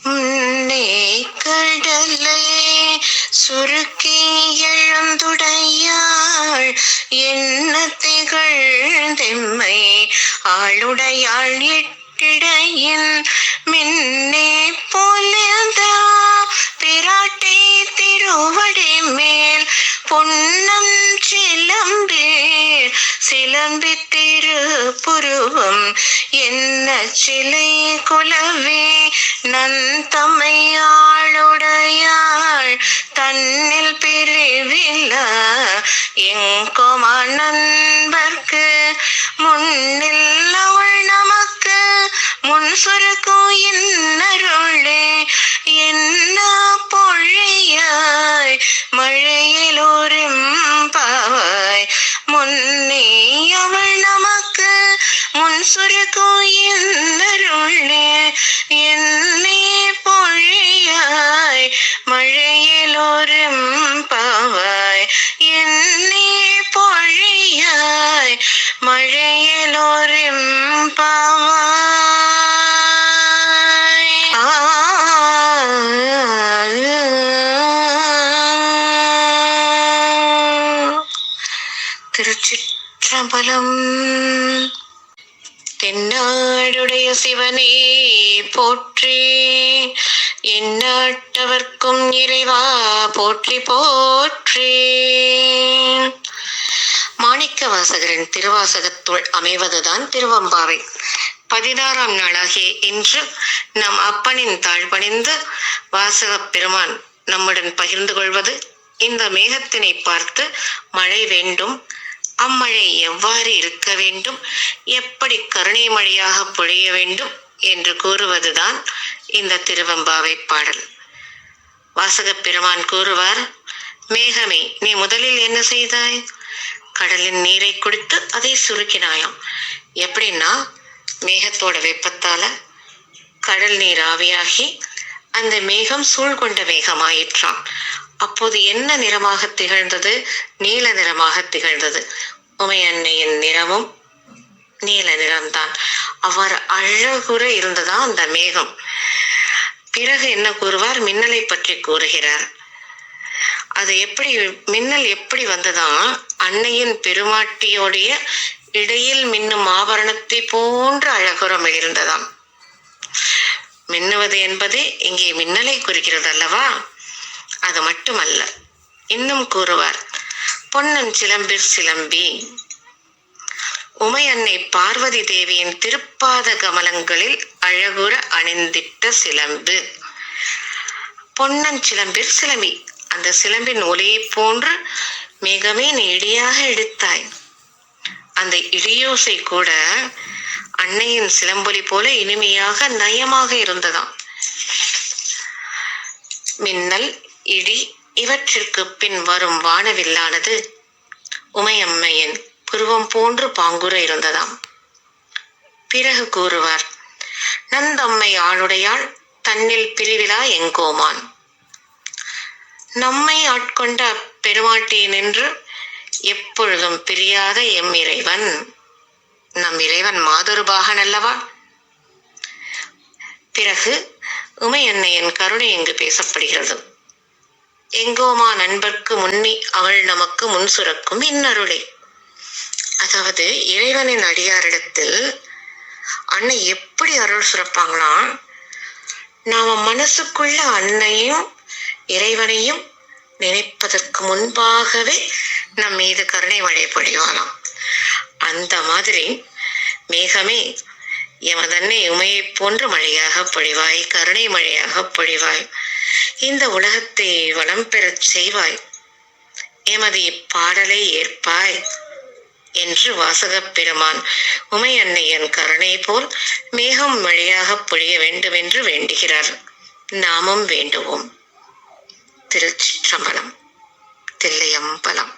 முன்னே கடலை சுருக்கி எழுந்துடையாள் என்ன திகழ்ந்தெம்மை ஆளுடையாள் எட்டிடையின் மின்னே போலதா பிராட்டி திருவடி மேல் பொன்னம் சிலம்பி திருப்புருவம் என்ன சிலை குலவே நந்தமையாளுடையாள் தன்னில் பிரிவில எங்கோமா நண்பர்க்கு முன்னில் அவள் நமக்கு முன் சுருக்கும் இன்னருளே என்ன பொழியாய் மழையிலோரும் பாவாய் முன்னே அவள் நமக்கு முன் சுருக்கும் இன்னருளே என்னே பொழியாய் மழையிலோரும் பாவாய் என்னே பொழியாய் மழையிலோரும் பாவாய். திருச்சிற்றம்பலம். தென்னாடுடைய சிவனே போற்றி, எந்நாட்டவர்க்கும் இறைவா போற்றி போற்றி. மாணிக்க வாசகரின் திருவாசகத்துள் அமைவதுதான் திருவெம்பாவை. 16ஆம் நாளாகிய இன்று நம் அப்பனின் தாழ்பணிந்து வாசகப் பெருமான் நம்முடன் பகிர்ந்து கொள்வது, இந்த மேகத்தினை பார்த்து மழை வேண்டும், அம்மழை எவ்வாறு இருக்க வேண்டும், எப்படி கருணை மழையாக பொழிய வேண்டும் என்று கூறுவதுதான் இந்த திருவெம்பாவை பாடல். வாசகப் பெருமான் கூறுவார், மேகமே, நீ முதலில் என்ன செய்தாய்? கடலின் நீரை குடித்து அதை சுருக்கினாயாம். எப்படின்னா, மேகத்தோட வெப்பத்தால கடல் நீர் ஆவியாகி அந்த மேகம் சூழ்கொண்ட மேகமாயிற்றாம். அப்போது என்ன நிறமாக திகழ்ந்தது? நீல நிறமாக திகழ்ந்தது. உமையன்னையின் நிறமும் நீல நிறம்தான். அவ்வாறு அழகுற இருந்ததா அந்த மேகம். பிறகு என்ன கூறுவார்? மின்னலை பற்றி கூறுகிறார். அது எப்படி, மின்னல் எப்படி வந்ததான்? அன்னையின் பெருமாட்டியோடைய இடையில் மின்னும் ஆபரணத்தை போன்ற அழகுறம் இருந்ததாம். மின்னுவது என்பது இங்கே மின்னலை குறிக்கிறது அல்லவா? அது மட்டுமல்ல, இன்னும் கூறுவார், பொன்னன் சிலம்பிற் சிலம்பி. உமையன்னை பார்வதி தேவியின் திருப்பாத கமலங்களில் அழகுற அணிந்திட்ட சிலம்பு. பொன்னன் சிலம்பிற் சிலம்பி, அந்த சிலம்பின் ஒலியை போன்று மிகவே நெடியாக இடித்தாய். அந்த இடியோசை கூட அன்னையின் சிலம்பொலி போல இனிமையாக நயமாக இருந்ததாம். மின்னல், இடி இவற்றிற்கு பின் வரும் வானவில்லானது உமையம்மையின் புருவம் போன்று பாங்குற இருந்ததாம். பிறகு கூறுவார், நந்தம்மை ஆளுடையாள் தன்னில் பிரிவிலா எங்கோமான். நம்மை ஆட்கொண்ட பெருமாட்டியினின்று எப்பொழுதும் பிரியாத எம் இறைவன், நம் இறைவன் மாதொருபாகன் அல்லவா? பிறகு உமையன்னையின் கருணை இங்கு பேசப்படுகிறது. எங்கோமா நண்பர்க்கு முன்னி அவள் நமக்கு முன் சுரக்கும் இன்னருளே. அதாவது இறைவனின் அடியாரிடத்தில் அன்னை எப்படி அருள் சுரப்பாங்களாம்? நாம மனசுக்குள்ள அன்னையும் இறைவனையும் நினைப்பதற்கு முன்பாகவே நம் மீது கருணை மழை பொழிவாளாம். அந்த மாதிரி மேகமே, எமதன்னை உமையை போன்று மழையாக பொழிவாய், கருணை மழையாக பொழிவாய், இந்த உலகத்தை வளம் பெறச் செய்வாய், எமது இப்பாடலை ஏற்பாய் என்று வாசகப் பெருமான் உமையன்னையின் கருணை போல் மேகம் மழையாக பொழிய வேண்டும் என்று வேண்டுகிறார். நாமும் வேண்டுவோம். திருச்சிற்றம்பலம். தில்லையம்பலம்.